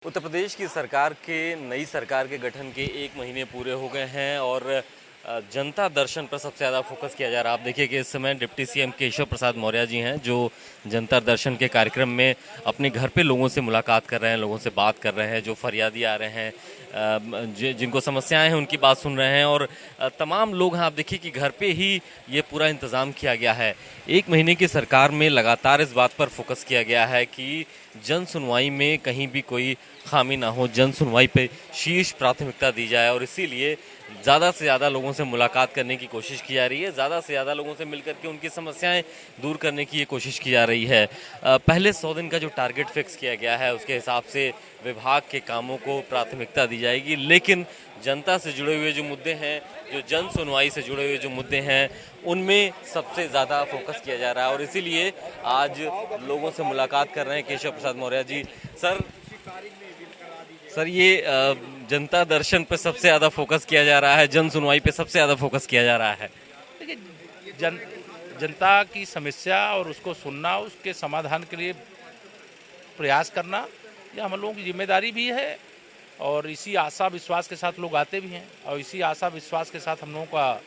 उत्तर प्रदेश की सरकार के नई सरकार के गठन के 1 महीने पूरे हो गए हैं और जनता दर्शन पर सबसे ज़्यादा फोकस किया जा रहा है। आप देखिए कि इस समय डिप्टी सीएम केशव प्रसाद मौर्य जी हैं जो जनता दर्शन के कार्यक्रम में अपने घर पे लोगों से मुलाकात कर रहे हैं, लोगों से बात कर रहे हैं, जो फरियादी आ रहे हैं, जिनको समस्याएं हैं उनकी बात सुन रहे हैं और तमाम लोग हैं। आप देखिए कि घर पे ही ये पूरा इंतज़ाम किया गया है। 1 महीने की सरकार में लगातार इस बात पर फोकस किया गया है कि जन सुनवाई में कहीं भी कोई खामी ना हो, जन सुनवाई पे शीर्ष प्राथमिकता दी जाए और इसीलिए ज़्यादा से ज़्यादा लोगों से मुलाकात करने की कोशिश की जा रही है, ज़्यादा से ज़्यादा लोगों से मिलकर के उनकी समस्याएं दूर करने की ये कोशिश की जा रही है। पहले 100 दिन का जो टारगेट फिक्स किया गया है उसके हिसाब से विभाग के कामों को प्राथमिकता दी जाएगी, लेकिन जनता से जुड़े हुए जो मुद्दे हैं, जो जन सुनवाई से जुड़े हुए जो मुद्दे हैं, उनमें सबसे ज़्यादा फोकस किया जा रहा है और इसीलिए आज लोगों से मुलाकात कर रहे हैं केशव प्रसाद मौर्य जी। सर ये जनता दर्शन पे सबसे ज़्यादा फोकस किया जा रहा है, जन सुनवाई पे सबसे ज़्यादा फोकस किया जा रहा है। देखिए जनता की समस्या और उसको सुनना, उसके समाधान के लिए प्रयास करना, यह हम लोगों की जिम्मेदारी भी है और इसी आशा विश्वास के साथ लोग आते भी हैं और इसी आशा विश्वास के साथ हम लोगों का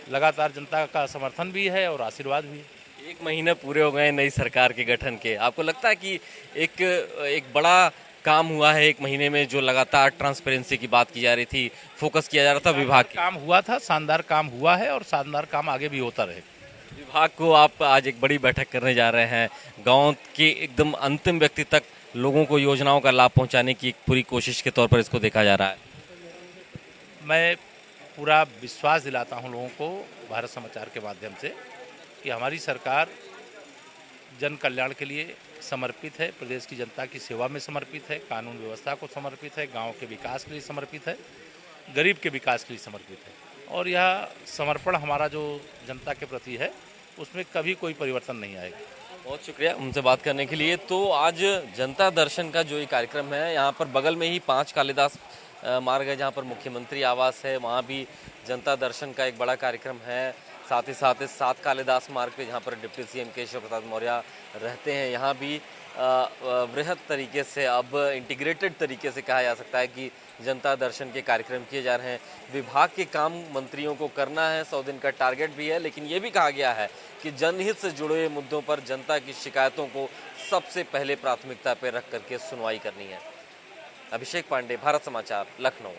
लगातार जनता का समर्थन भी है और आशीर्वाद भी है। 1 महीने पूरे हो गए नई सरकार के गठन के, आपको लगता है कि एक बड़ा काम हुआ है 1 महीने में, जो लगातार ट्रांसपेरेंसी की बात की जा रही थी, फोकस किया जा रहा था विभाग के? काम हुआ था, शानदार काम हुआ है और शानदार काम आगे भी होता रहे। विभाग को आप आज एक बड़ी बैठक करने जा रहे हैं, गांव के एकदम अंतिम व्यक्ति तक लोगों को योजनाओं का लाभ पहुंचाने की एक पूरी कोशिश के तौर पर इसको देखा जा रहा है। मैं पूरा विश्वास दिलाता हूं लोगों को भारत समाचार के माध्यम से कि हमारी सरकार जन कल्याण के लिए समर्पित है, प्रदेश की जनता की सेवा में समर्पित है, कानून व्यवस्था को समर्पित है, गांव के विकास के लिए समर्पित है, गरीब के विकास के लिए समर्पित है और यह समर्पण हमारा जो जनता के प्रति है उसमें कभी कोई परिवर्तन नहीं आएगा। बहुत शुक्रिया उनसे बात करने के लिए। तो आज जनता दर्शन का जो ये कार्यक्रम है, यहाँ पर बगल में ही 5 कालिदास मार्ग है जहाँ पर मुख्यमंत्री आवास है, वहाँ भी जनता दर्शन का एक बड़ा कार्यक्रम है। साथ ही साथ इस 7 कालिदास मार्ग पे जहाँ पर डिप्टी सीएम केशव प्रसाद मौर्य रहते हैं, यहाँ भी वृहद तरीके से, अब इंटीग्रेटेड तरीके से कहा जा सकता है कि जनता दर्शन के कार्यक्रम किए जा रहे हैं। विभाग के काम मंत्रियों को करना है, 100 दिन का टारगेट भी है, लेकिन ये भी कहा गया है कि जनहित से जुड़े हुए मुद्दों पर जनता की शिकायतों को सबसे पहले प्राथमिकता पर रख करके सुनवाई करनी है। अभिषेक पांडे, भारत समाचार, लखनऊ।